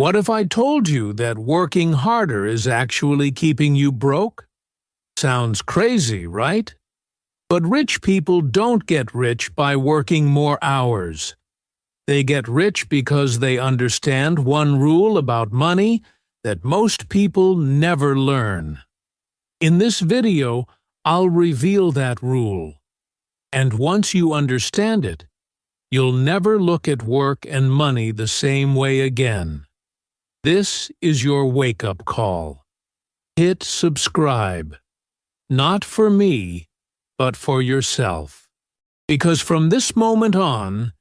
What if I told you that working harder is actually keeping you broke? Sounds crazy, right? But rich people don't get rich by working more hours. They get rich because they understand one rule about money that most people never learn. In this video, I'll reveal that rule. And once you understand it, you'll never look at work and money the same way again. This is your wake-up call. Hit subscribe. Not for me, but for yourself. Because from this moment on,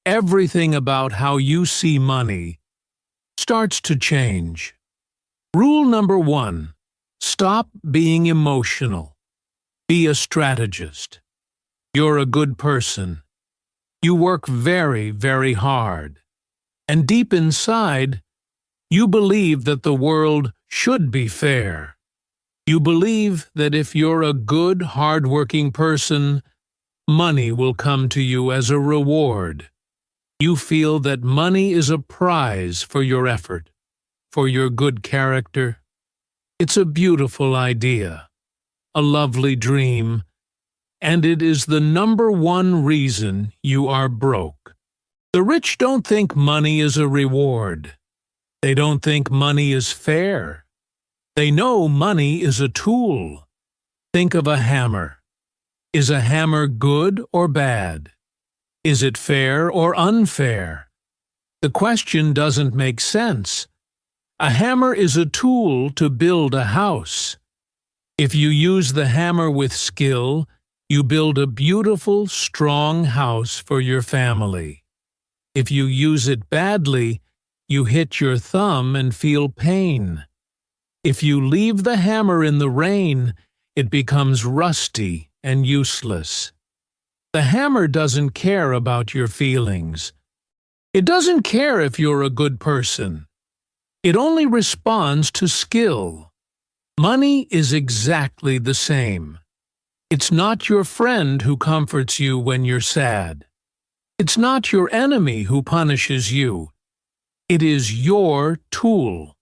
everything about how you see money starts to change. Rule number 1. Stop being emotional. Be a strategist. You're a good person. You work very, very hard. And deep inside, you believe that the world should be fair. You believe that if you're a good, hard-working person, money will come to you as a reward. You feel that money is a prize for your effort, for your good character. It's a beautiful idea, a lovely dream, and it is the number one reason you are broke. The rich don't think money is a reward. They don't think money is fair. They know money is a tool. Think of a hammer. Is a hammer good or bad? Is it fair or unfair? The question doesn't make sense. A hammer is a tool to build a house. If you use the hammer with skill, you build a beautiful, strong house for your family. If you use it badly, you hit your thumb and feel pain. If you leave the hammer in the rain, it becomes rusty and useless. The hammer doesn't care about your feelings. It doesn't care if you're a good person. It only responds to skill. Money is exactly the same. It's not your friend who comforts you when you're sad. It's not your enemy who punishes you. It is your tool.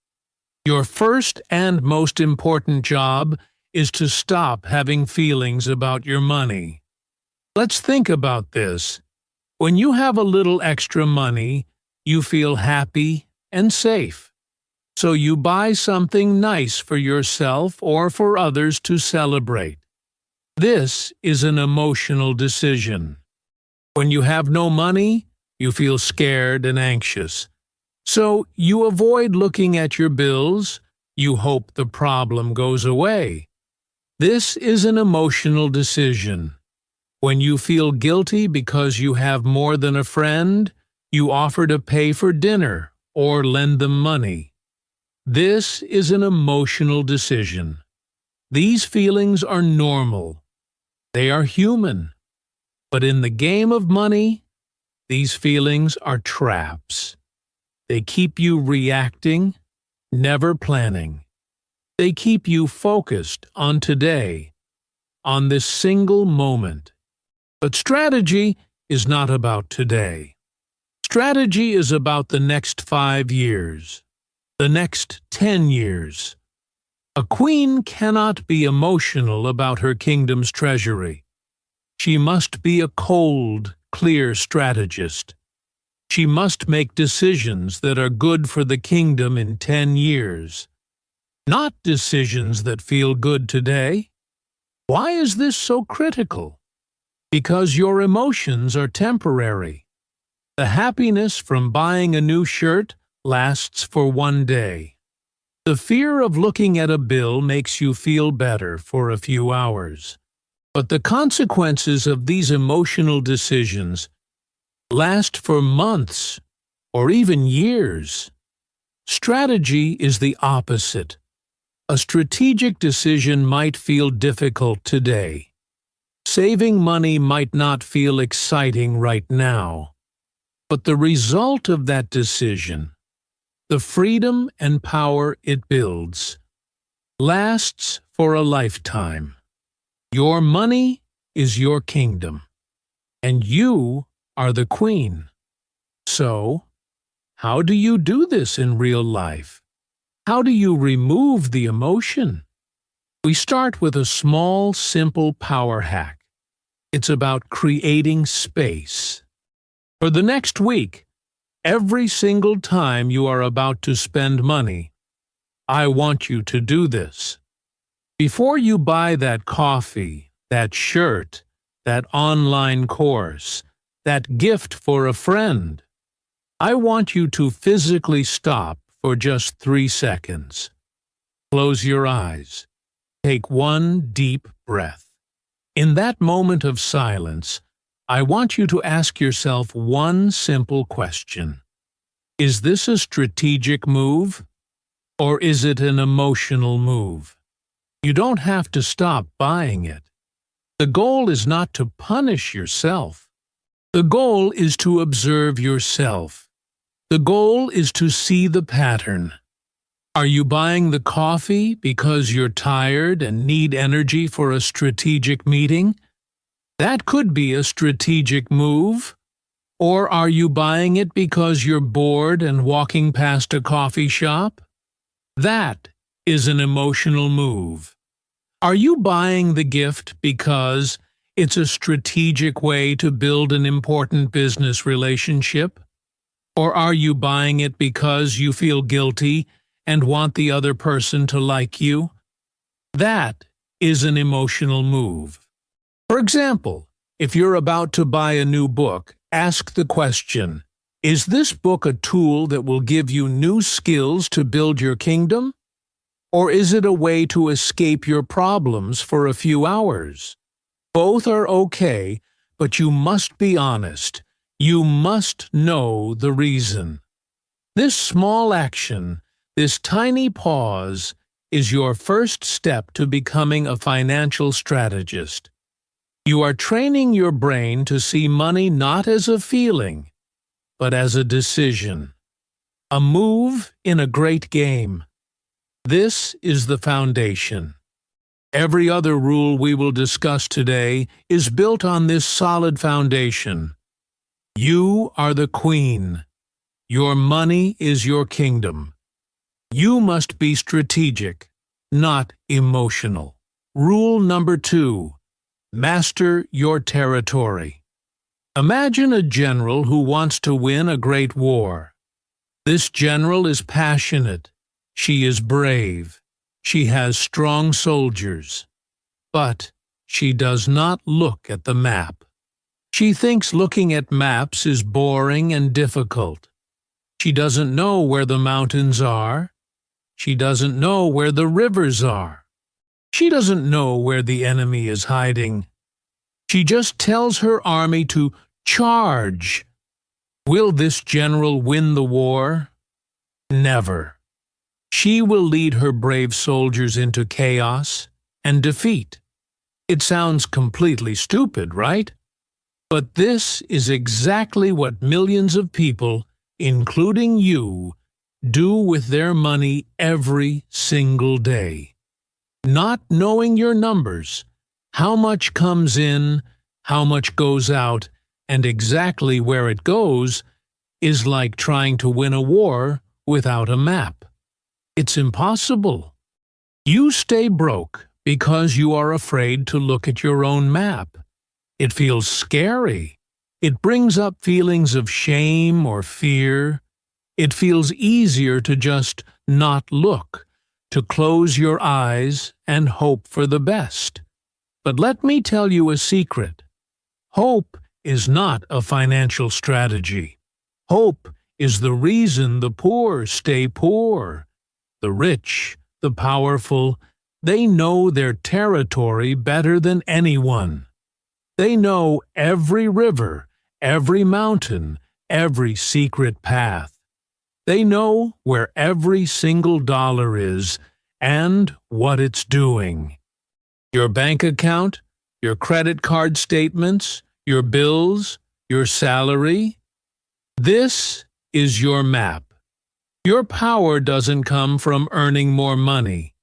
Your first and most important job is to stop having feelings about your money. Let's think about this. When you have a little extra money, you feel happy and safe. So you buy something nice for yourself or for others to celebrate. This is an emotional decision. When you have no money, you feel scared and anxious. So you avoid looking at your bills. You hope the problem goes away. This is an emotional decision. When you feel guilty because you have more than a friend, you offer to pay for dinner or lend them money. This is an emotional decision. These feelings are normal. They are human. But in the game of money, these feelings are traps. They keep you reacting, never planning. They keep you focused on today, on this single moment. But strategy is not about today. Strategy is about the next 5 years, the next 10 years. A queen cannot be emotional about her kingdom's treasury. She must be a cold, clear strategist. She must make decisions that are good for the kingdom in 10 years. Not decisions that feel good today. Why is this so critical? Because your emotions are temporary. The happiness from buying a new shirt lasts for one day. The fear of looking at a bill makes you feel better for a few hours. But the consequences of these emotional decisions last for months or even years. Strategy is the opposite. A strategic decision might feel difficult today. Saving money might not feel exciting right now. But the result of that decision, the freedom and power it builds, lasts for a lifetime. Your money is your kingdom, and you are the queen. So, How do you do this in real life? How do you remove the emotion? We start with a small, simple power hack. It's about creating space. For the next week, every single time you are about to spend money, I want you to do this. Before you buy that coffee, that shirt, that online course, that gift for a friend, I want you to physically stop for just 3 seconds. Close your eyes. Take one deep breath. In that moment of silence, I want you to ask yourself one simple question. Is this a strategic move, or is it an emotional move? You don't have to stop buying it. The goal is not to punish yourself. The goal is to observe yourself. The goal is to see the pattern. Are you buying the coffee because you're tired and need energy for a strategic meeting? That could be a strategic move. Or are you buying it because you're bored and walking past a coffee shop? That is an emotional move. Are you buying the gift because it's a strategic way to build an important business relationship? Or are you buying it because you feel guilty and want the other person to like you? That is an emotional move. For example, if you're about to buy a new book, ask the question, is this book a tool that will give you new skills to build your kingdom? Or is it a way to escape your problems for a few hours? Both are okay, but you must be honest. You must know the reason. This small action, this tiny pause, is your first step to becoming a financial strategist. You are training your brain to see money not as a feeling, but as a decision. A move in a great game. This is the foundation. Every other rule we will discuss today is built on this solid foundation. You are the queen. Your money is your kingdom. You must be strategic, not emotional. Rule number 2. Master your territory. Imagine a general who wants to win a great war. This general is passionate. She is brave. She has strong soldiers. But she does not look at the map. She thinks looking at maps is boring and difficult. She doesn't know where the mountains are. She doesn't know where the rivers are. She doesn't know where the enemy is hiding. She just tells her army to charge. Will this general win the war? Never. She will lead her brave soldiers into chaos and defeat. It sounds completely stupid, right? But this is exactly what millions of people, including you, do with their money every single day. Not knowing your numbers, how much comes in, how much goes out, and exactly where it goes, is like trying to win a war without a map. It's impossible. You stay broke because you are afraid to look at your own map. It feels scary. It brings up feelings of shame or fear. It feels easier to just not look, to close your eyes and hope for the best. But let me tell you a secret. Hope is not a financial strategy. Hope is the reason the poor stay poor. The rich, the powerful, they know their territory better than anyone. They know every river, every mountain, every secret path. They know where every single dollar is and what it's doing. Your bank account, your credit card statements, your bills, your salary. This is your map. Your power doesn't come from earning more money.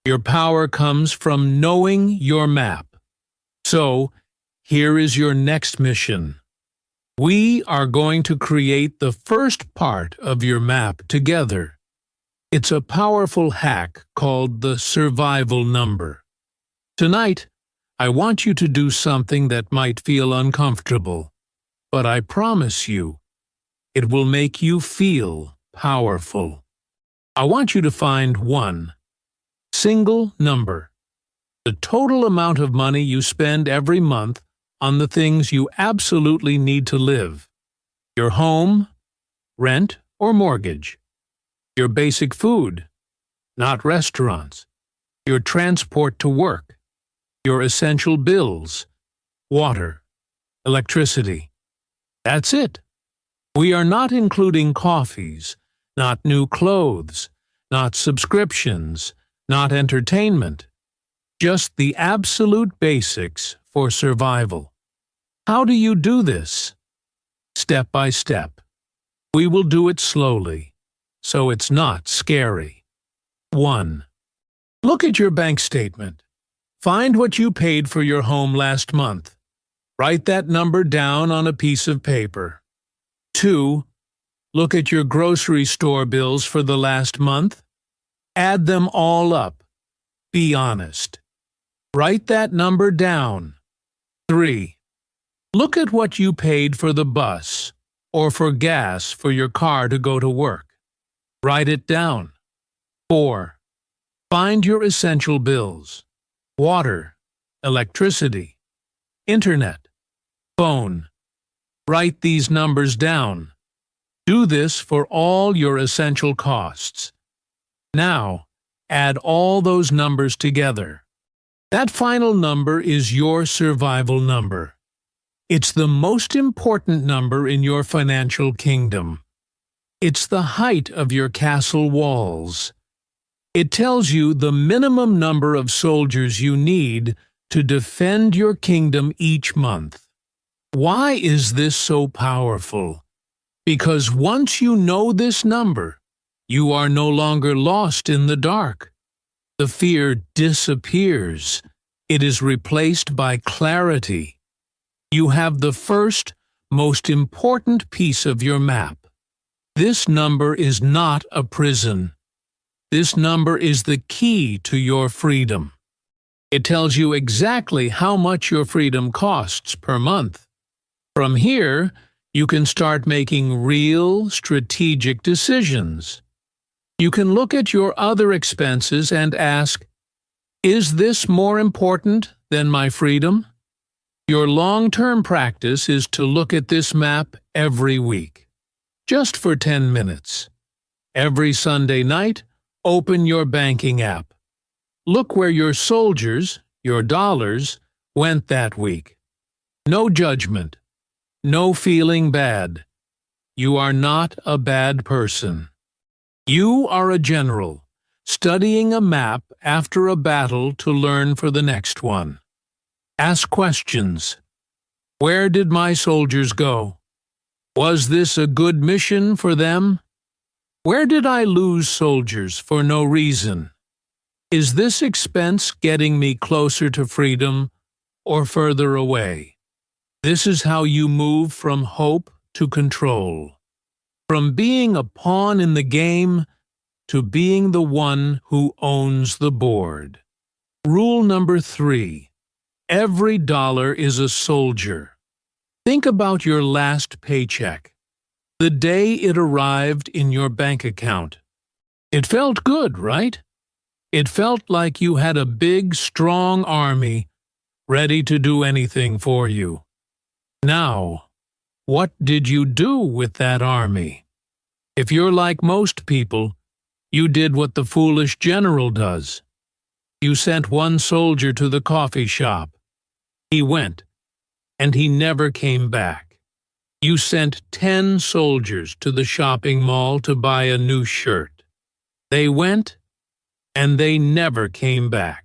Your power comes from knowing your map. So, here is your next mission. We are going to create the first part of your map together. It's a powerful hack called the survival number. Tonight, I want you to do something that might feel uncomfortable, but I promise you, it will make you feel powerful. I want you to find one single number, the total amount of money you spend every month on the things you absolutely need to live. Your home, rent, or mortgage. Your basic food, not restaurants. Your transport to work. Your essential bills, water, electricity. That's it. We are not including coffees, not new clothes, not subscriptions, not entertainment. Just the absolute basics for survival. How do you do this? Step by step. We will do it slowly, so it's not scary. 1. Look at your bank statement. Find what you paid for your home last month. Write that number down on a piece of paper. 2. Look at your grocery store bills for the last month. Add them all up. Be honest. Write that number down. 3. Look at what you paid for the bus or for gas for your car to go to work. Write it down. 4. Find your essential bills. Water, electricity, internet, phone. Write these numbers down. Do this for all your essential costs. Now, add all those numbers together. That final number is your survival number. It's the most important number in your financial kingdom. It's the height of your castle walls. It tells you the minimum number of soldiers you need to defend your kingdom each month. Why is this so powerful? Because once you know this number, you are no longer lost in the dark. The fear disappears. It is replaced by clarity. You have the first, most important piece of your map. This number is not a prison. This number is the key to your freedom. It tells you exactly how much your freedom costs per month. From here, you can start making real, strategic decisions. You can look at your other expenses and ask, is this more important than my freedom? Your long-term practice is to look at this map every week, just for 10 minutes. Every Sunday night, open your banking app. Look where your soldiers, your dollars, went that week. No judgment. No feeling bad. You are not a bad person. You are a general, studying a map after a battle to learn for the next one. Ask questions. Where did my soldiers go? Was this a good mission for them? Where did I lose soldiers for no reason? Is this expense getting me closer to freedom or further away? This is how you move from hope to control. From being a pawn in the game to being the one who owns the board. Rule number 3. Every dollar is a soldier. Think about your last paycheck. The day it arrived in your bank account. It felt good, right? It felt like you had a big, strong army ready to do anything for you. Now, what did you do with that army? If you're like most people, you did what the foolish general does. You sent one soldier to the coffee shop. He went, and he never came back. You sent 10 soldiers to the shopping mall to buy a new shirt. They went, and they never came back.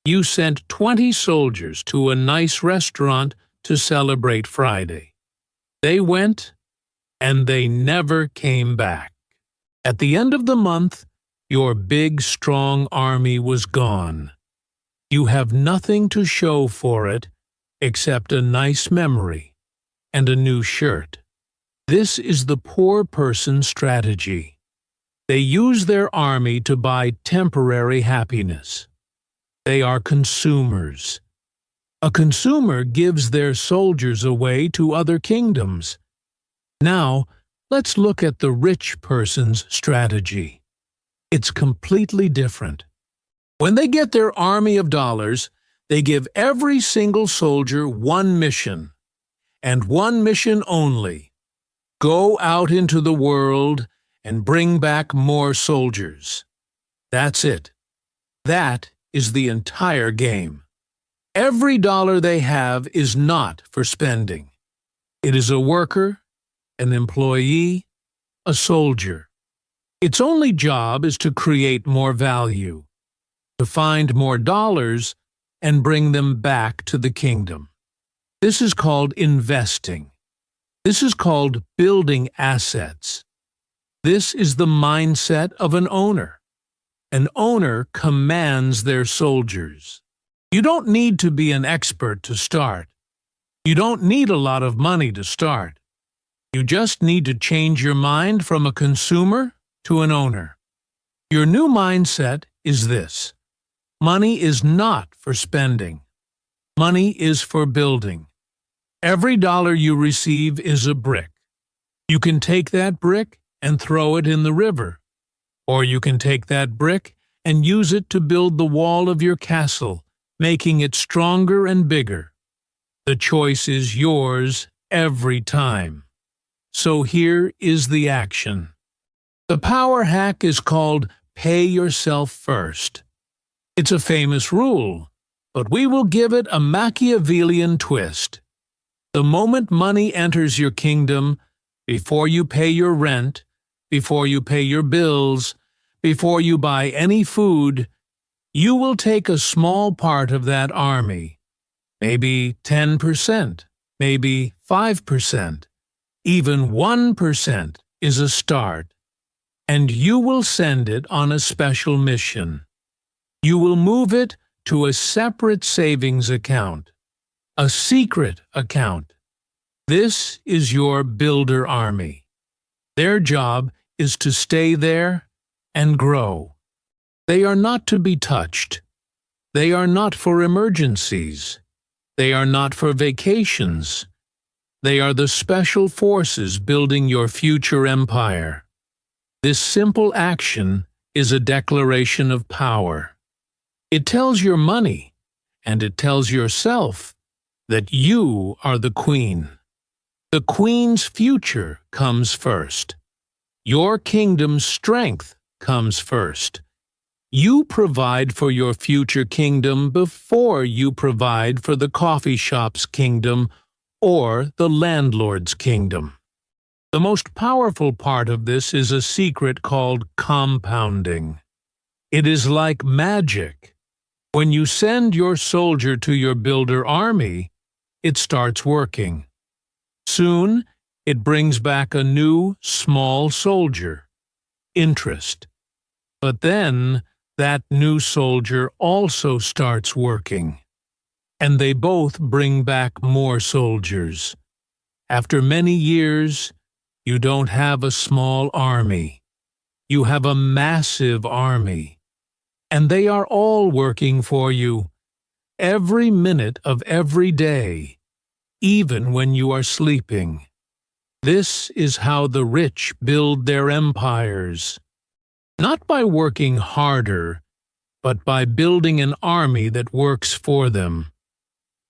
You sent 20 soldiers to a nice restaurant to celebrate Friday. They went, and they never came back. At the end of the month, your big, strong army was gone. You have nothing to show for it except a nice memory. and a new shirt. This is the poor person's strategy. They use their army to buy temporary happiness. They are consumers. A consumer gives their soldiers away to other kingdoms. Now, let's look at the rich person's strategy. It's completely different. When they get their army of dollars, they give every single soldier one mission, and one mission only. Go out into the world and bring back more soldiers. That's it. That is the entire game. Every dollar they have is not for spending. It is a worker, an employee, a soldier. Its only job is to create more value, to find more dollars and bring them back to the kingdom. This is called investing. This is called building assets. This is the mindset of an owner. An owner commands their soldiers. You don't need to be an expert to start. You don't need a lot of money to start. You just need to change your mind from a consumer to an owner. Your new mindset is this: money is not for spending. Money is for building. Every dollar you receive is a brick. You can take that brick and throw it in the river, or you can take that brick and use it to build the wall of your castle, making it stronger and bigger. The choice is yours every time. So here is the action. The power hack is called pay yourself first. It's a famous rule, but we will give it a Machiavellian twist. The moment money enters your kingdom, before you pay your rent, before you pay your bills, before you buy any food, you will take a small part of that army, maybe 10%, maybe 5%, even 1% is a start, and you will send it on a special mission. You will move it to a separate savings account, a secret account. This is your builder army. Their job is to stay there and grow. They are not to be touched. They are not for emergencies. They are not for vacations. They are the special forces building your future empire. This simple action is a declaration of power. It tells your money, and it tells yourself, that you are the queen. The queen's future comes first. Your kingdom's strength comes first. You provide for your future kingdom before you provide for the coffee shop's kingdom or the landlord's kingdom. The most powerful part of this is a secret called compounding. It is like magic. When you send your soldier to your builder army, it starts working. Soon, it brings back a new, small soldier. Interest. But then, that new soldier also starts working. And they both bring back more soldiers. After many years, you don't have a small army. You have a massive army. And they are all working for you, every minute of every day, even when you are sleeping. This is how the rich build their empires. Not by working harder, but by building an army that works for them.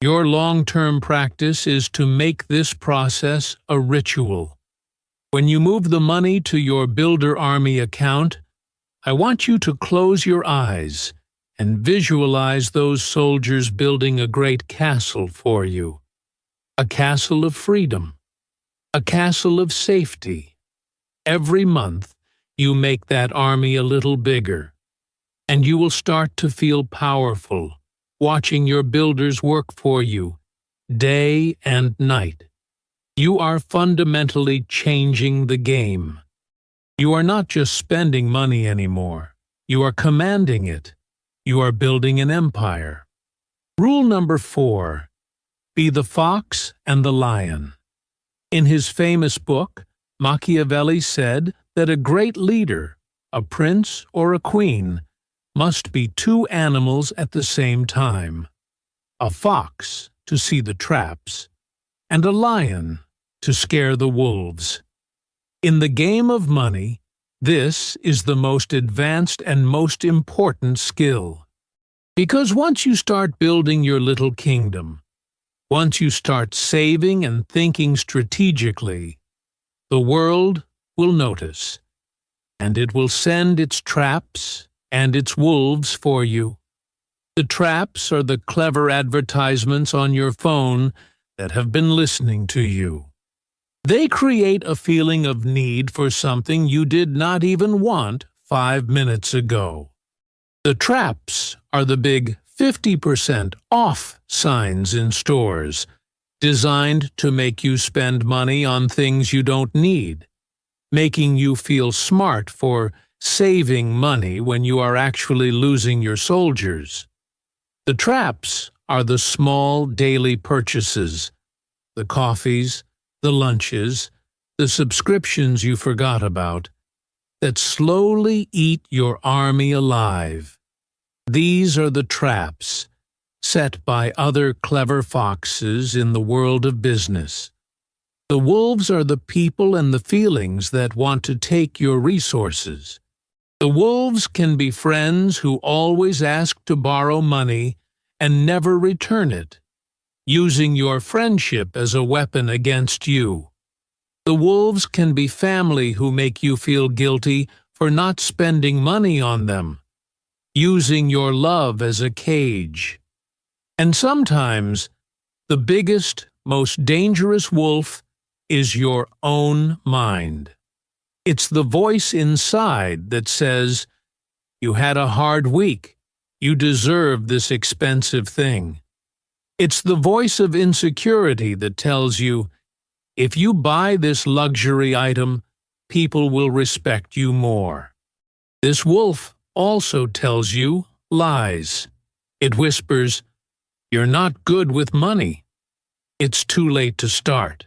Your long-term practice is to make this process a ritual. When you move the money to your builder army account, I want you to close your eyes and visualize those soldiers building a great castle for you. A castle of freedom. A castle of safety. Every month, you make that army a little bigger, and you will start to feel powerful, watching your builders work for you, day and night. You are fundamentally changing the game. You are not just spending money anymore. You are commanding it. You are building an empire. Rule number 4. Be the fox and the lion. In his famous book, Machiavelli said that a great leader, a prince or a queen, must be two animals at the same time: a fox to see the traps, and a lion to scare the wolves. In the game of money, this is the most advanced and most important skill. Because once you start building your little kingdom, once you start saving and thinking strategically, the world will notice, and it will send its traps and its wolves for you. The traps are the clever advertisements on your phone that have been listening to you. They create a feeling of need for something you did not even want 5 minutes ago. The traps are the big 50% off signs in stores, designed to make you spend money on things you don't need, making you feel smart for saving money when you are actually losing your soldiers. The traps are the small daily purchases, the coffees, the lunches, the subscriptions you forgot about, that slowly eat your army alive. These are the traps set by other clever foxes in the world of business. The wolves are the people and the feelings that want to take your resources. The wolves can be friends who always ask to borrow money and never return it, using your friendship as a weapon against you. The wolves can be family who make you feel guilty for not spending money on them, using your love as a cage. And sometimes, the biggest, most dangerous wolf is your own mind. It's the voice inside that says, "You had a hard week. You deserve this expensive thing." It's the voice of insecurity that tells you, if you buy this luxury item, people will respect you more. This wolf also tells you lies. It whispers, "You're not good with money. It's too late to start.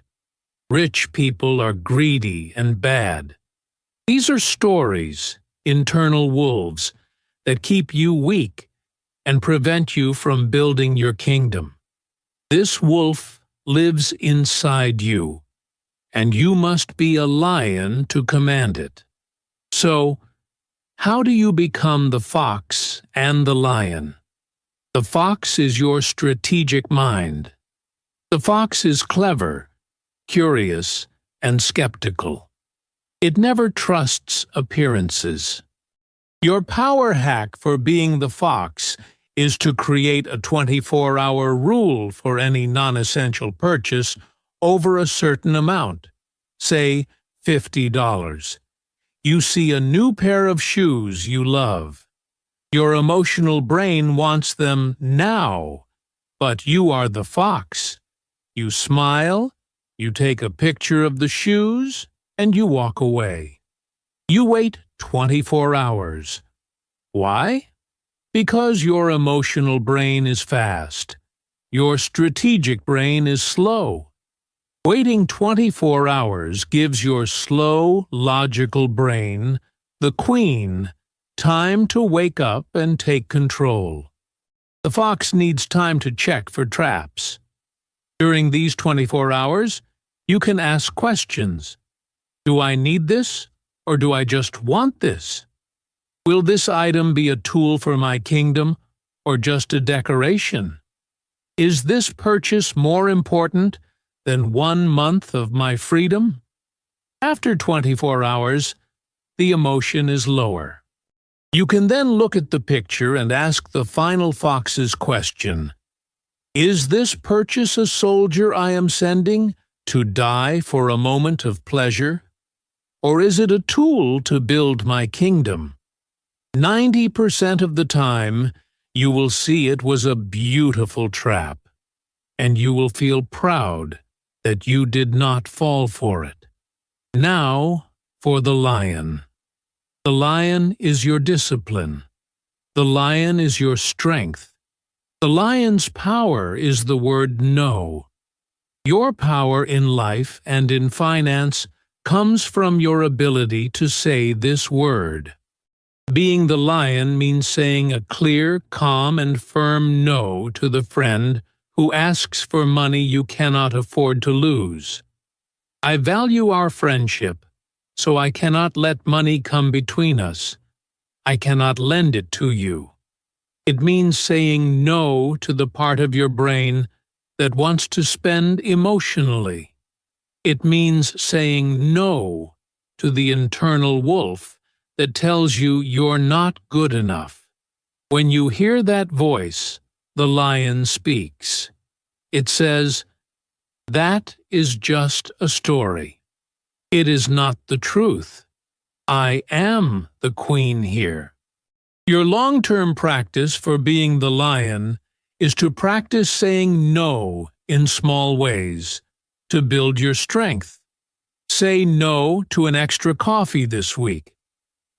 Rich people are greedy and bad." These are stories, internal wolves, that keep you weak and prevent you from building your kingdom. This wolf lives inside you, and you must be a lion to command it. So, how do you become the fox and the lion? The fox is your strategic mind. The fox is clever, curious, and skeptical. It never trusts appearances. Your power hack for being the fox is to create a 24-hour rule for any non-essential purchase over a certain amount, say $50. You see a new pair of shoes you love. Your emotional brain wants them now, but you are the fox. You smile, you take a picture of the shoes, and you walk away. You wait 24 hours. Why? Because your emotional brain is fast. Your strategic brain is slow. Waiting 24 hours gives your slow, logical brain, the queen, time to wake up and take control. The fox needs time to check for traps. During these 24 hours, you can ask questions. Do I need this, or do I just want this? Will this item be a tool for my kingdom, or just a decoration? Is this purchase more important than 1 month of my freedom? After 24 hours, the emotion is lower. You can then look at the picture and ask the final fox's question. Is this purchase a soldier I am sending to die for a moment of pleasure? Or is it a tool to build my kingdom? 90% of the time, you will see it was a beautiful trap, and you will feel proud that you did not fall for it. Now, for the lion. The lion is your discipline. The lion is your strength. The lion's power is the word no. Your power in life and in finance comes from your ability to say this word. Being the lion means saying a clear, calm, and firm no to the friend who asks for money you cannot afford to lose. I value our friendship, so I cannot let money come between us. I cannot lend it to you. It means saying no to the part of your brain that wants to spend emotionally. It means saying no to the internal wolf that tells you you're not good enough. When you hear that voice, the lion speaks. It says, "That is just a story. It is not the truth. I am the queen here." Your long-term practice for being the lion is to practice saying no in small ways to build your strength. Say no to an extra coffee this week.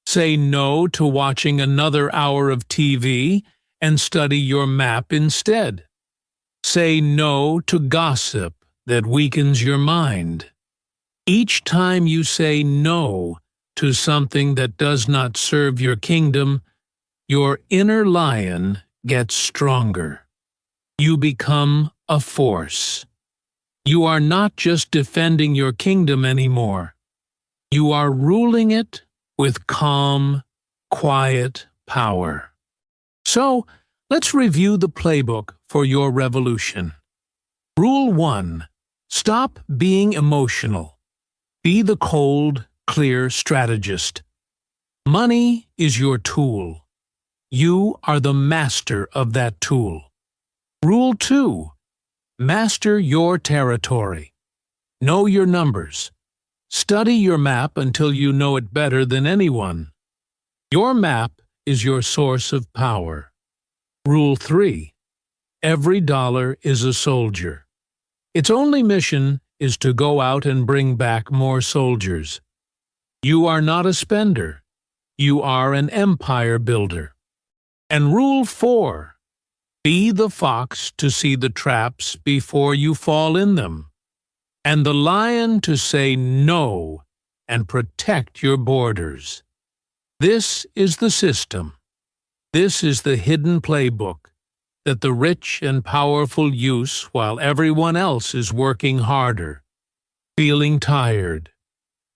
Say no to watching another hour of TV and study your map instead. Say no to gossip that weakens your mind. Each time you say no to something that does not serve your kingdom, your inner lion gets stronger. You become a force. You are not just defending your kingdom anymore. You are ruling it with calm, quiet power. So, let's review the playbook for your revolution. Rule 1. Stop being emotional. Be the cold, clear strategist. Money is your tool. You are the master of that tool. Rule 2. Master your territory. Know your numbers. Study your map until you know it better than anyone. Your map is your source of power. Rule 3. Every dollar is a soldier. Its only mission is to go out and bring back more soldiers. You are not a spender. You are an empire builder. And Rule 4. Be the fox to see the traps before you fall in them, and the lion to say no and protect your borders. This is the system. This is the hidden playbook that the rich and powerful use while everyone else is working harder, feeling tired,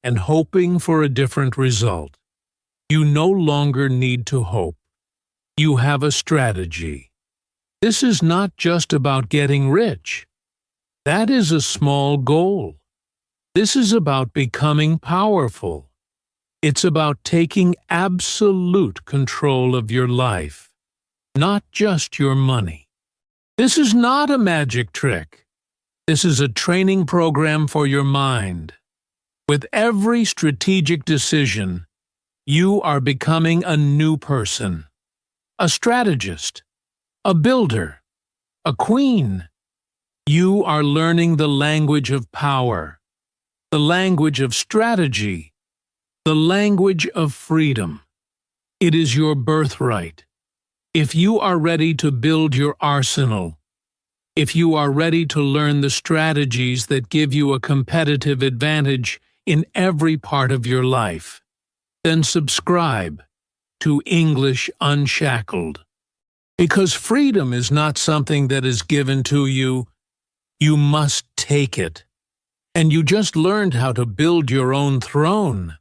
and hoping for a different result. You no longer need to hope. You have a strategy. This is not just about getting rich. That is a small goal. This is about becoming powerful. It's about taking absolute control of your life, not just your money. This is not a magic trick. This is a training program for your mind. With every strategic decision, you are becoming a new person, a strategist, a builder, a queen. You are learning the language of power, the language of strategy, the language of freedom. It is your birthright. If you are ready to build your arsenal, if you are ready to learn the strategies that give you a competitive advantage in every part of your life, then subscribe to English Unshackled. Because freedom is not something that is given to you. You must take it. And you just learned how to build your own throne.